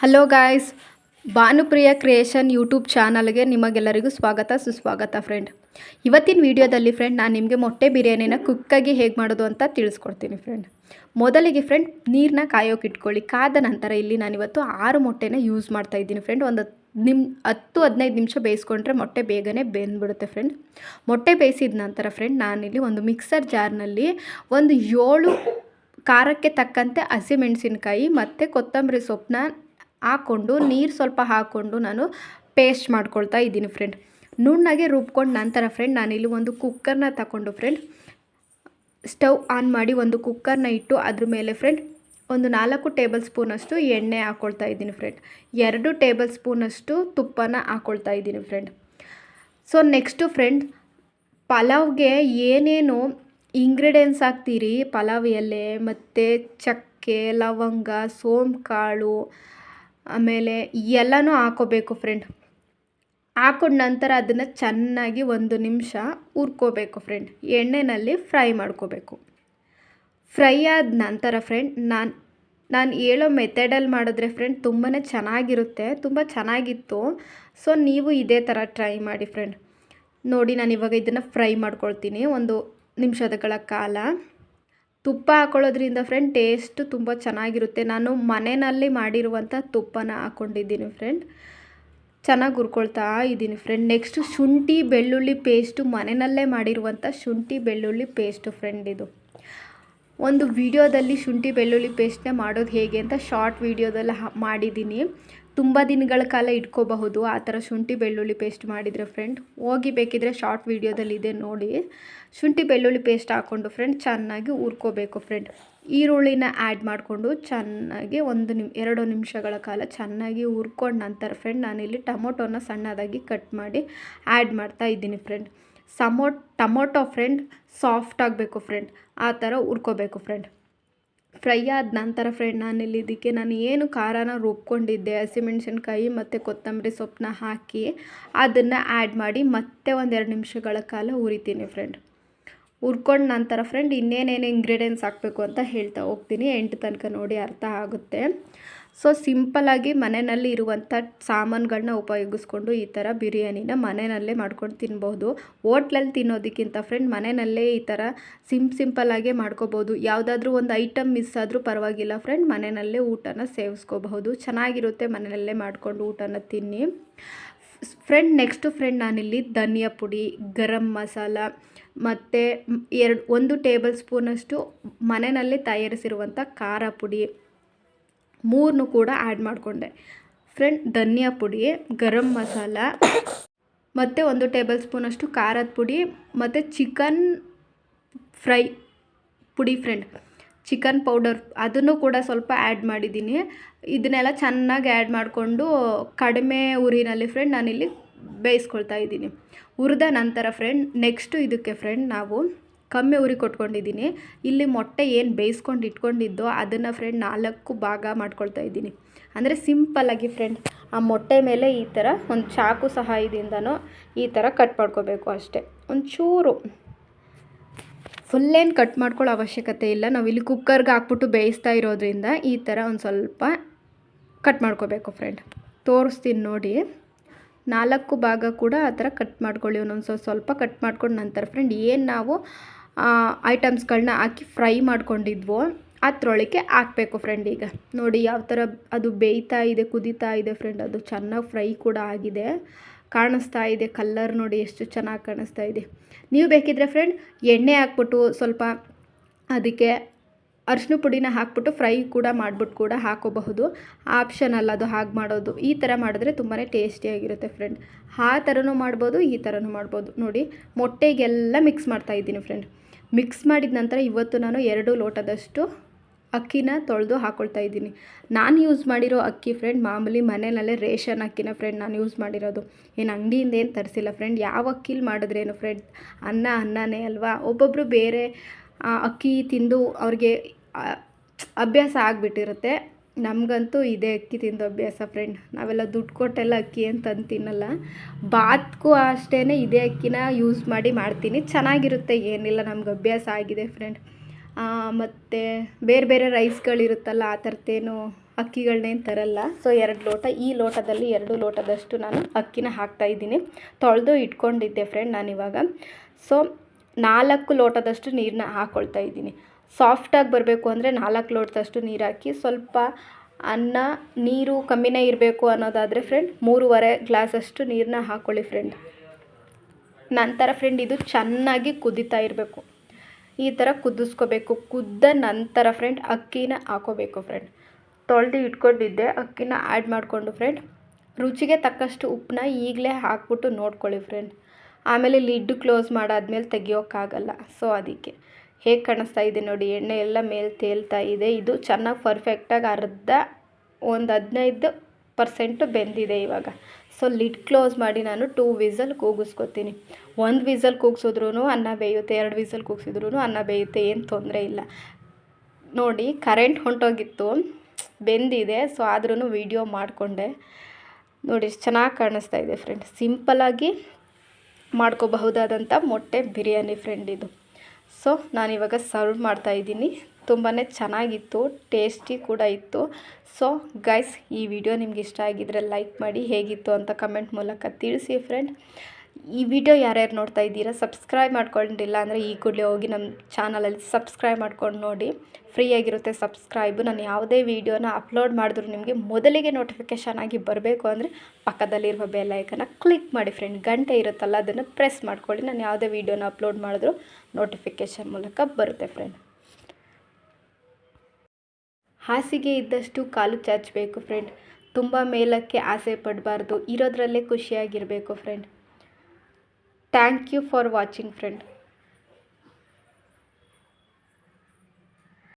Hello guys, Bhanupriya creation YouTube ಚಾನಲ್ಗೆ ನಿಮಗೆಲ್ಲರಿಗೂ ಸ್ವಾಗತ ಸುಸ್ವಾಗತ ಫ್ರೆಂಡ್. ಇವತ್ತಿನ ವಿಡಿಯೋದಲ್ಲಿ ಫ್ರೆಂಡ್ ನಾನು ನಿಮಗೆ ಮೊಟ್ಟೆ ಬಿರಿಯಾನಿನ ಕುಕ್ಕಾಗಿ ಹೇಗೆ ಮಾಡೋದು ಅಂತ ತಿಳಿಸ್ಕೊಡ್ತೀನಿ ಫ್ರೆಂಡ್. ಮೊದಲಿಗೆ ಫ್ರೆಂಡ್ ನೀರನ್ನ ಕಾಯೋಕೆ ಇಟ್ಕೊಳ್ಳಿ. ಕಾದ ನಂತರ ಇಲ್ಲಿ ನಾನಿವತ್ತು 6 ಮೊಟ್ಟೆನ ಯೂಸ್ ಮಾಡ್ತಾ ಇದ್ದೀನಿ ಫ್ರೆಂಡ್. ಒಂದು 10-15 ನಿಮಿಷ ಬೇಯಿಸ್ಕೊಂಡ್ರೆ ಮೊಟ್ಟೆ ಬೇಗನೆ ಬೆಂದ್ಬಿಡುತ್ತೆ ಫ್ರೆಂಡ್. ಮೊಟ್ಟೆ ಬೇಯಿಸಿದ ನಂತರ ಫ್ರೆಂಡ್ ನಾನಿಲ್ಲಿ ಒಂದು ಮಿಕ್ಸರ್ ಜಾರ್ನಲ್ಲಿ ಒಂದು 7 ಖಾರಕ್ಕೆ ತಕ್ಕಂತೆ ಹಸಿಮೆಣಸಿನ್ಕಾಯಿ ಮತ್ತು ಕೊತ್ತಂಬರಿ ಸೊಪ್ಪನ್ನ ಹಾಕ್ಕೊಂಡು ನೀರು ಸ್ವಲ್ಪ ಹಾಕ್ಕೊಂಡು ನಾನು ಪೇಸ್ಟ್ ಮಾಡ್ಕೊಳ್ತಾ ಇದ್ದೀನಿ ಫ್ರೆಂಡ್. ನುಣ್ಣಗೆ ರುಬ್ಕೊಂಡು ನಂತರ ಫ್ರೆಂಡ್ ನಾನಿಲ್ಲಿ ಒಂದು ಕುಕ್ಕರ್ನ ತಗೊಂಡು ಫ್ರೆಂಡ್ ಸ್ಟವ್ ಆನ್ ಮಾಡಿ ಒಂದು ಕುಕ್ಕರ್ನ ಇಟ್ಟು ಅದ್ರ ಮೇಲೆ ಫ್ರೆಂಡ್ ಒಂದು 4 ಟೇಬಲ್ ಸ್ಪೂನಷ್ಟು ಎಣ್ಣೆ ಹಾಕ್ಕೊಳ್ತಾ ಇದ್ದೀನಿ ಫ್ರೆಂಡ್. 2 ಟೇಬಲ್ ಸ್ಪೂನಷ್ಟು ತುಪ್ಪನ ಹಾಕ್ಕೊಳ್ತಾ ಇದ್ದೀನಿ ಫ್ರೆಂಡ್. ಸೊ ನೆಕ್ಸ್ಟು ಫ್ರೆಂಡ್ ಪಲಾವ್ಗೆ ಏನೇನು ಇಂಗ್ರೀಡಿಯೆಂಟ್ಸ್ ಹಾಕ್ತೀರಿ, ಪಲಾವ್ ಎಲೆ ಮತ್ತು ಚಕ್ಕೆ, ಲವಂಗ, ಸೋಂಪು ಕಾಳು, ಆಮೇಲೆ ಎಲ್ಲನೂ ಹಾಕೋಬೇಕು ಫ್ರೆಂಡ್. ಹಾಕೊಂಡ ನಂತರ ಅದನ್ನು ಚೆನ್ನಾಗಿ 1 ನಿಮಿಷ ಹುರ್ಕೋಬೇಕು ಫ್ರೆಂಡ್. ಎಣ್ಣೆಯಲ್ಲಿ ಫ್ರೈ ಮಾಡ್ಕೋಬೇಕು. ಫ್ರೈ ಆದ ನಂತರ ಫ್ರೆಂಡ್ ನಾನು ಹೇಳೋ ಮೆಥಡಲ್ಲಿ ಮಾಡಿದ್ರೆ ಫ್ರೆಂಡ್ ತುಂಬಾ ಚೆನ್ನಾಗಿರುತ್ತೆ, ತುಂಬ ಚೆನ್ನಾಗಿತ್ತು. ಸೊ ನೀವು ಇದೇ ಥರ ಟ್ರೈ ಮಾಡಿ ಫ್ರೆಂಡ್. ನೋಡಿ ನಾನು ಇವಾಗ ಇದನ್ನು ಫ್ರೈ ಮಾಡ್ಕೊಳ್ತೀನಿ 1 ನಿಮಿಷಗಳ ಕಾಲ. ತುಪ್ಪ ಹಾಕೊಳ್ಳೋದ್ರಿಂದ ಫ್ರೆಂಡ್ ಟೇಸ್ಟು ತುಂಬ ಚೆನ್ನಾಗಿರುತ್ತೆ. ನಾನು ಮನೆಯಲ್ಲಿ ಮಾಡಿರುವಂಥ ತುಪ್ಪನ ಹಾಕ್ಕೊಂಡಿದ್ದೀನಿ ಫ್ರೆಂಡ್. ಚೆನ್ನಾಗಿ ಹುರ್ಕೊಳ್ತಾ ಇದ್ದೀನಿ ಫ್ರೆಂಡ್. ನೆಕ್ಸ್ಟು ಶುಂಠಿ ಬೆಳ್ಳುಳ್ಳಿ ಪೇಸ್ಟು, ಮನೆಯಲ್ಲೇ ಮಾಡಿರುವಂಥ ಶುಂಠಿ ಬೆಳ್ಳುಳ್ಳಿ ಪೇಸ್ಟು ಫ್ರೆಂಡ್. ಇದು ಒಂದು ವಿಡಿಯೋದಲ್ಲಿ ಶುಂಠಿ ಬೆಳ್ಳುಳ್ಳಿ ಪೇಸ್ಟ್ನ ಮಾಡೋದು ಹೇಗೆ ಅಂತ ಶಾರ್ಟ್ ವಿಡಿಯೋದಲ್ಲಿ ಮಾಡಿದ್ದೀನಿ. ತುಂಬ ದಿನಗಳ ಕಾಲ ಇಟ್ಕೋಬಹುದು ಆ ಥರ ಶುಂಠಿ ಬೆಳ್ಳುಳ್ಳಿ ಪೇಸ್ಟ್ ಮಾಡಿದರೆ ಫ್ರೆಂಡ್. ಹೋಗಿ ಬೇಕಿದ್ರೆ ಶಾರ್ಟ್ ವಿಡಿಯೋದಲ್ಲಿ ಇದೆ ನೋಡಿ. ಶುಂಠಿ ಬೆಳ್ಳುಳ್ಳಿ ಪೇಸ್ಟ್ ಹಾಕ್ಕೊಂಡು ಫ್ರೆಂಡ್ ಚೆನ್ನಾಗಿ ಹುರ್ಕೋಬೇಕು ಫ್ರೆಂಡ್. ಈರುಳ್ಳಿನ ಆ್ಯಡ್ ಮಾಡಿಕೊಂಡು ಚೆನ್ನಾಗಿ 2 ನಿಮಿಷಗಳ ಕಾಲ ಚೆನ್ನಾಗಿ ಹುರ್ಕೊಂಡು ನಂತರ ಫ್ರೆಂಡ್ ನಾನಿಲ್ಲಿ ಟೊಮೊಟೊನ ಸಣ್ಣದಾಗಿ ಕಟ್ ಮಾಡಿ ಆ್ಯಡ್ ಮಾಡ್ತಾ ಇದ್ದೀನಿ ಫ್ರೆಂಡ್. ಟೊಮೊಟೊ ಫ್ರೆಂಡ್ ಸಾಫ್ಟ್ ಆಗಬೇಕು ಫ್ರೆಂಡ್, ಆ ಥರ ಹುರ್ಕೋಬೇಕು ಫ್ರೆಂಡ್. ಫ್ರೈ ಆದ ನಂತರ ಫ್ರೆಂಡ್ ನಾನಿಲ್ಲಿ ಇದಕ್ಕೆ ನಾನು ಏನು ಖಾರನ ರುಬ್ಕೊಂಡಿದ್ದೆ ಹಸಿಮೆಣಸಿನ್ಕಾಯಿ ಮತ್ತು ಕೊತ್ತಂಬರಿ ಸೊಪ್ಪನ್ನ ಹಾಕಿ ಅದನ್ನು ಆ್ಯಡ್ ಮಾಡಿ ಮತ್ತೆ 2 ನಿಮಿಷಗಳ ಕಾಲ ಹುರಿತೀನಿ ಫ್ರೆಂಡ್. ಹುರ್ಕೊಂಡು ನಂತರ ಫ್ರೆಂಡ್ ಇನ್ನೇನೇನು ಇಂಗ್ರೀಡಿಯೆಂಟ್ಸ್ ಹಾಕಬೇಕು ಅಂತ ಹೇಳ್ತಾ ಹೋಗ್ತೀನಿ. 8 ತನಕ ನೋಡಿ ಅರ್ಥ ಆಗುತ್ತೆ. ಸೊ ಸಿಂಪಲ್ಲಾಗಿ ಮನೆಯಲ್ಲಿ ಇರುವಂಥ ಸಾಮಾನುಗಳನ್ನ ಉಪಯೋಗಿಸ್ಕೊಂಡು ಈ ಥರ ಬಿರಿಯಾನಿನ ಮನೆಯಲ್ಲೇ ಮಾಡ್ಕೊಂಡು ತಿನ್ಬೋದು. ಹೋಟ್ಲಲ್ಲಿ ತಿನ್ನೋದಕ್ಕಿಂತ ಫ್ರೆಂಡ್ ಮನೆಯಲ್ಲೇ ಈ ಥರ ಸಿಂಪಲ್ಲಾಗೆ ಮಾಡ್ಕೋಬೋದು. ಯಾವುದಾದ್ರೂ ಒಂದು ಐಟಮ್ ಮಿಸ್ ಆದರೂ ಪರವಾಗಿಲ್ಲ ಫ್ರೆಂಡ್, ಮನೆಯಲ್ಲೇ ಊಟನ ಸೇವಿಸ್ಕೋಬಹುದು. ಚೆನ್ನಾಗಿರುತ್ತೆ ಮನೆಯಲ್ಲೇ ಮಾಡಿಕೊಂಡು ಊಟನ ತಿನ್ನಿ ಫ್ರೆಂಡ್. ನೆಕ್ಸ್ಟು ಫ್ರೆಂಡ್ ನಾನಿಲ್ಲಿ ಧನಿಯಾ ಪುಡಿ, ಗರಂ ಮಸಾಲ ಮತ್ತು 1 ಟೇಬಲ್ ಸ್ಪೂನಷ್ಟು ಮನೆಯಲ್ಲೇ ತಯಾರಿಸಿರುವಂಥ ಖಾರ ಪುಡಿ 3 ಕೂಡ ಆ್ಯಡ್ ಮಾಡಿಕೊಂಡೆ ಫ್ರೆಂಡ್. ಧನಿಯಾ ಪುಡಿ, ಗರಂ ಮಸಾಲ ಮತ್ತು 1 ಟೇಬಲ್ ಸ್ಪೂನಷ್ಟು ಖಾರದ ಪುಡಿ ಮತ್ತು ಚಿಕನ್ ಫ್ರೈ ಪುಡಿ ಫ್ರೆಂಡ್, ಚಿಕನ್ ಪೌಡರ್ ಅದನ್ನು ಕೂಡ ಸ್ವಲ್ಪ ಆ್ಯಡ್ ಮಾಡಿದ್ದೀನಿ. ಇದನ್ನೆಲ್ಲ ಚೆನ್ನಾಗಿ ಆ್ಯಡ್ ಮಾಡಿಕೊಂಡು ಕಡಿಮೆ ಉರಿನಲ್ಲಿ ಫ್ರೆಂಡ್ ನಾನಿಲ್ಲಿ ಬೇಯಿಸ್ಕೊಳ್ತಾ ಇದ್ದೀನಿ. ಹುರಿದ ನಂತರ ಫ್ರೆಂಡ್ ನೆಕ್ಸ್ಟು ಇದಕ್ಕೆ ಫ್ರೆಂಡ್ ನಾವು ಕಮ್ಮಿ ಉರಿ ಕೊಟ್ಕೊಂಡಿದ್ದೀನಿ. ಇಲ್ಲಿ ಮೊಟ್ಟೆ ಏನು ಬೇಯಿಸ್ಕೊಂಡು ಇಟ್ಕೊಂಡಿದ್ದೋ ಅದನ್ನು ಫ್ರೆಂಡ್ 4 ಭಾಗ ಮಾಡ್ಕೊಳ್ತಾ ಇದ್ದೀನಿ. ಅಂದರೆ ಸಿಂಪಲ್ಲಾಗಿ ಫ್ರೆಂಡ್ ಆ ಮೊಟ್ಟೆ ಮೇಲೆ ಈ ಥರ ಒಂದು ಚಾಕು ಸಹಾಯದಿಂದನೂ ಈ ಥರ ಕಟ್ ಮಾಡ್ಕೋಬೇಕು ಅಷ್ಟೇ. ಒಂಚೂರು ಫುಲ್ಲೇನು ಕಟ್ ಮಾಡ್ಕೊಳ್ಳೋ ಅವಶ್ಯಕತೆ ಇಲ್ಲ. ನಾವಿಲ್ಲಿ ಕುಕ್ಕರ್ಗೆ ಹಾಕ್ಬಿಟ್ಟು ಬೇಯಿಸ್ತಾ ಇರೋದ್ರಿಂದ ಈ ಥರ ಒಂದು ಸ್ವಲ್ಪ ಕಟ್ ಮಾಡ್ಕೋಬೇಕು ಫ್ರೆಂಡ್. ತೋರಿಸ್ತೀನಿ ನೋಡಿ. 4 ಭಾಗ ಕೂಡ ಆ ಥರ ಕಟ್ ಮಾಡ್ಕೊಳ್ಳಿ. ಒಂದೊಂದು ಸ್ವಲ್ಪ ಕಟ್ ಮಾಡ್ಕೊಂಡು ನಂತರ ಫ್ರೆಂಡ್ ಏನು ನಾವು ಐಟಮ್ಸ್ಗಳನ್ನ ಹಾಕಿ ಫ್ರೈ ಮಾಡ್ಕೊಂಡಿದ್ವೋ ಅದರೊಳಗೆ ಹಾಕಬೇಕು ಫ್ರೆಂಡ್. ಈಗ ನೋಡಿ ಯಾವ ಥರ ಅದು ಬೇಯ್ತಾ ಇದೆ, ಕುದೀತಾ ಇದೆ ಫ್ರೆಂಡ್. ಅದು ಚೆನ್ನಾಗಿ ಫ್ರೈ ಕೂಡ ಆಗಿದೆ, ಕಾಣಿಸ್ತಾ ಇದೆ. ಕಲ್ಲರ್ ನೋಡಿ ಎಷ್ಟು ಚೆನ್ನಾಗಿ ಕಾಣಿಸ್ತಾ ಇದೆ. ನೀವು ಬೇಕಿದ್ರೆ ಫ್ರೆಂಡ್ ಎಣ್ಣೆ ಹಾಕ್ಬಿಟ್ಟು ಸ್ವಲ್ಪ ಅದಕ್ಕೆ ಅರಿಶಿನ ಪುಡಿನ ಹಾಕ್ಬಿಟ್ಟು ಫ್ರೈ ಕೂಡ ಮಾಡಿಬಿಟ್ಟು ಕೂಡ ಹಾಕೋಬಹುದು. ಆಪ್ಷನಲ್ಲ ಅದು ಹಾಗೆ ಮಾಡೋದು. ಈ ಥರ ಮಾಡಿದ್ರೆ ತುಂಬಾ ಟೇಸ್ಟಿಯಾಗಿರುತ್ತೆ ಫ್ರೆಂಡ್. ಆ ಥರನೂ ಮಾಡ್ಬೋದು, ಈ ಥರನೂ ಮಾಡ್ಬೋದು. ನೋಡಿ ಮೊಟ್ಟೆಗೆಲ್ಲ ಮಿಕ್ಸ್ ಮಾಡ್ತಾಯಿದ್ದೀನಿ ಫ್ರೆಂಡ್. ಮಿಕ್ಸ್ ಮಾಡಿದ ನಂತರ ಇವತ್ತು ನಾನು 2 ಲೋಟದಷ್ಟು ಅಕ್ಕಿನ ತೊಳೆದು ಹಾಕ್ಕೊಳ್ತಾ ಇದ್ದೀನಿ. ನಾನು ಯೂಸ್ ಮಾಡಿರೋ ಅಕ್ಕಿ ಫ್ರೆಂಡ್ ಮಾಮೂಲಿ ಮನೆಯಲ್ಲೇ ರೇಷನ್ ಅಕ್ಕಿನ ಫ್ರೆಂಡ್ ನಾನು ಯೂಸ್ ಮಾಡಿರೋದು. ಏನು ಅಂಗಡಿಯಿಂದ ಏನು ತರಿಸಿಲ್ಲ ಫ್ರೆಂಡ್. ಯಾವ ಅಕ್ಕಿಲಿ ಮಾಡಿದ್ರೇನು ಫ್ರೆಂಡ್, ಅನ್ನನೇ ಅಲ್ವಾ. ಒಬ್ಬೊಬ್ಬರು ಬೇರೆ ಅಕ್ಕಿ ತಿಂದು ಅವ್ರಿಗೆ ಅಭ್ಯಾಸ ಆಗಿಬಿಟ್ಟಿರುತ್ತೆ. ನಮಗಂತೂ ಇದೇ ಅಕ್ಕಿ ತಿಂದು ಅಭ್ಯಾಸ ಫ್ರೆಂಡ್. ನಾವೆಲ್ಲ ದುಡ್ಡು ಕೊಟ್ಟೆಲ್ಲ ಅಕ್ಕಿ ಏನು ತಂದು ತಿನ್ನಲ್ಲ. ಬಾತ್ಗೂ ಅಷ್ಟೇ ಇದೇ ಅಕ್ಕಿನ ಯೂಸ್ ಮಾಡ್ತೀನಿ. ಚೆನ್ನಾಗಿರುತ್ತೆ, ಏನಿಲ್ಲ, ನಮ್ಗೆ ಅಭ್ಯಾಸ ಆಗಿದೆ ಫ್ರೆಂಡ್. ಮತ್ತು ಬೇರೆ ಬೇರೆ ರೈಸ್ಗಳಿರುತ್ತಲ್ಲ ಆ ಥರದ್ದೇನು ಅಕ್ಕಿಗಳನ್ನೇನು ತರಲ್ಲ. ಸೊ 2 ಲೋಟ, ಈ ಲೋಟದಲ್ಲಿ 2 ಲೋಟದಷ್ಟು ನಾನು ಅಕ್ಕಿನ ಹಾಕ್ತಾಯಿದ್ದೀನಿ. ತೊಳೆದು ಇಟ್ಕೊಂಡಿದ್ದೆ ಫ್ರೆಂಡ್ ನಾನಿವಾಗ. ಸೊ 4 ಲೋಟದಷ್ಟು ನೀರನ್ನ ಹಾಕ್ಕೊಳ್ತಾ ಇದ್ದೀನಿ. ಸಾಫ್ಟಾಗಿ ಬರಬೇಕು ಅಂದರೆ 4 ಲೋಟದಷ್ಟು ನೀರು ಹಾಕಿ, ಸ್ವಲ್ಪ ಅನ್ನ ನೀರು ಕಮ್ಮಿನೇ ಇರಬೇಕು ಅನ್ನೋದಾದರೆ ಫ್ರೆಂಡ್ 3.5 ಗ್ಲಾಸಷ್ಟು ನೀರನ್ನ ಹಾಕ್ಕೊಳ್ಳಿ ಫ್ರೆಂಡ್. ನಂತರ ಫ್ರೆಂಡ್ ಇದು ಚೆನ್ನಾಗಿ ಕುದೀತಾ ಇರಬೇಕು. ಈ ಥರ ಕುದಿಸ್ಕೋಬೇಕು. ಕುದ್ದ ನಂತರ ಫ್ರೆಂಡ್ ಅಕ್ಕಿನ ಹಾಕೋಬೇಕು ಫ್ರೆಂಡ್. ತೊಳೆದು ಇಟ್ಕೊಂಡಿದ್ದೆ ಅಕ್ಕಿನ ಆ್ಯಡ್ ಮಾಡಿಕೊಂಡು ಫ್ರೆಂಡ್, ರುಚಿಗೆ ತಕ್ಕಷ್ಟು ಉಪ್ಪನ್ನ ಈಗಲೇ ಹಾಕ್ಬಿಟ್ಟು ನೋಡ್ಕೊಳ್ಳಿ ಫ್ರೆಂಡ್. ಆಮೇಲೆ ಲಿಡ್ ಕ್ಲೋಸ್ ಮಾಡಾದ್ಮೇಲೆ ತೆಗಿಯೋಕ್ಕಾಗಲ್ಲ. ಸೊ ಅದಕ್ಕೆ ಹೇಗೆ ಕಾಣಿಸ್ತಾ ಇದೆ ನೋಡಿ, ಎಣ್ಣೆ ಎಲ್ಲ ಮೇಲೆ ತೇಲ್ತಾ ಇದೆ. ಇದು ಚೆನ್ನಾಗಿ ಪರ್ಫೆಕ್ಟಾಗಿ ಒಂದು 15% ಬೆಂದಿದೆ ಇವಾಗ. ಸೊ ಲಿಡ್ ಕ್ಲೋಸ್ ಮಾಡಿ ನಾನು 2 ವಿಸಲ್ ಕೂಗಿಸ್ಕೊತೀನಿ. 1 ವಿಸಲ್ ಕೂಗಿಸಿದ್ರೂ ಅನ್ನ ಬೇಯುತ್ತೆ, 2 ವಿಸಲ್ ಕೂಗಿಸಿದ್ರೂ ಅನ್ನ ಬೇಯುತ್ತೆ, ಏನು ತೊಂದರೆ ಇಲ್ಲ. ನೋಡಿ ಕರೆಂಟ್ ಹೊಂಟೋಗಿತ್ತು, ಬೆಂದಿದೆ. ಸೊ ಆದ್ರೂ ವಿಡಿಯೋ ಮಾಡಿಕೊಂಡೆ. ನೋಡಿ ಚೆನ್ನಾಗಿ ಕಾಣಿಸ್ತಾ ಇದೆ ಫ್ರೆಂಡ್. ಸಿಂಪಲ್ಲಾಗಿ ಮಾಡ್ಕೋಬಹುದಾದಂಥ ಮೊಟ್ಟೆ ಬಿರಿಯಾನಿ ಫ್ರೆಂಡ್ ಇದು. ಸೊ ನಾನಿವಾಗ ಸರ್ವ್ ಮಾಡ್ತಾಯಿದ್ದೀನಿ. ತುಂಬಾ ಚೆನ್ನಾಗಿತ್ತು, ಟೇಸ್ಟಿ ಕೂಡ ಇತ್ತು. ಸೊ ಗೈಸ್, ಈ ವಿಡಿಯೋ ನಿಮ್ಗೆ ಇಷ್ಟ ಆಗಿದ್ದರೆ ಲೈಕ್ ಮಾಡಿ, ಹೇಗಿತ್ತು ಅಂತ ಕಮೆಂಟ್ ಮೂಲಕ ತಿಳಿಸಿ ಫ್ರೆಂಡ್. ಈ ವಿಡಿಯೋ ಯಾರ್ಯಾರು ನೋಡ್ತಾ ಇದ್ದೀರಾ, ಸಬ್ಸ್ಕ್ರೈಬ್ ಮಾಡ್ಕೊಂಡಿಲ್ಲ ಅಂದರೆ ಈ ಕೂಡಲೇ ಹೋಗಿ ನಮ್ಮ ಚಾನಲಲ್ಲಿ ಸಬ್ಸ್ಕ್ರೈಬ್ ಮಾಡ್ಕೊಂಡು ನೋಡಿ. ಫ್ರೀಯಾಗಿರುತ್ತೆ ಸಬ್ಸ್ಕ್ರೈಬು. ನಾನು ಯಾವುದೇ ವೀಡಿಯೋನ ಅಪ್ಲೋಡ್ ಮಾಡಿದ್ರು ನಿಮಗೆ ಮೊದಲಿಗೆ ನೋಟಿಫಿಕೇಷನ್ ಆಗಿ ಬರಬೇಕು ಅಂದರೆ ಪಕ್ಕದಲ್ಲಿರುವ ಬೆಲ್ ಐಕನ್ನ ಕ್ಲಿಕ್ ಮಾಡಿ ಫ್ರೆಂಡ್. ಗಂಟೆ ಇರುತ್ತಲ್ಲ, ಅದನ್ನು ಪ್ರೆಸ್ ಮಾಡ್ಕೊಳ್ಳಿ. ನಾನು ಯಾವುದೇ ವೀಡಿಯೋನ ಅಪ್ಲೋಡ್ ಮಾಡಿದ್ರು ನೋಟಿಫಿಕೇಷನ್ ಮೂಲಕ ಬರುತ್ತೆ ಫ್ರೆಂಡ್. ಹಾಸಿಗೆ ಇದ್ದಷ್ಟು ಕಾಲು ಚಾಚಬೇಕು ಫ್ರೆಂಡ್. ತುಂಬ ಮೇಲಕ್ಕೆ ಆಸೆ ಪಡಬಾರ್ದು, ಇರೋದ್ರಲ್ಲೇ ಖುಷಿಯಾಗಿರಬೇಕು friend. Thank you for watching friend.